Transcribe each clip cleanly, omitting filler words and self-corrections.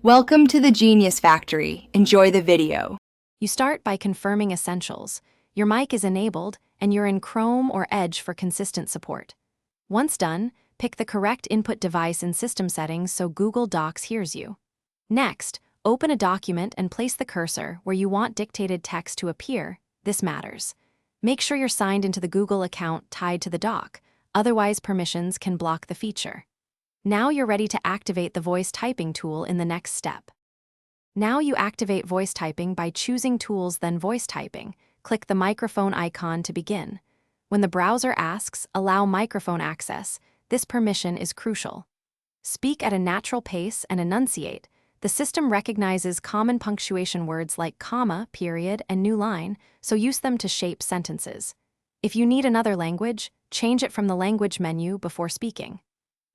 Welcome to the Genius Factory. Enjoy the video. You start by confirming essentials. Your mic is enabled, and you're in Chrome or Edge for consistent support. Once done, pick the correct input device in system settings so Google Docs hears you. Next, open a document and place the cursor where you want dictated text to appear. This matters. Make sure you're signed into the Google account tied to the doc, otherwise permissions can block the feature. Now you're ready to activate the voice typing tool in the next step. Now you activate voice typing by choosing Tools then Voice Typing. Click the microphone icon to begin. When the browser asks, Allow microphone access, this permission is crucial. Speak at a natural pace and enunciate. The system recognizes common punctuation words like comma, period, and new line, so use them to shape sentences. If you need another language, change it from the language menu before speaking.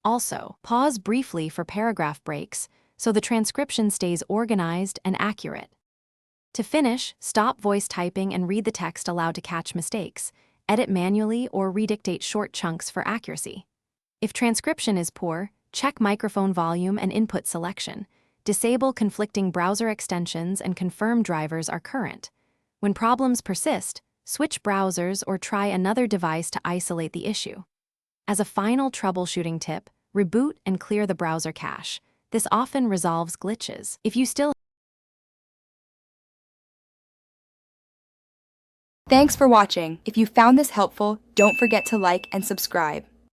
Also, pause briefly for paragraph breaks so the transcription stays organized and accurate. To finish, stop voice typing and read the text aloud to catch mistakes. Edit manually or redictate short chunks for accuracy. If transcription is poor, check microphone volume and input selection. Disable conflicting browser extensions and confirm drivers are current. When problems persist, switch browsers or try another device to isolate the issue. As a final troubleshooting tip, reboot and clear the browser cache. This often resolves glitches. If you still Thanks for watching. If you found this helpful, don't forget to like and subscribe.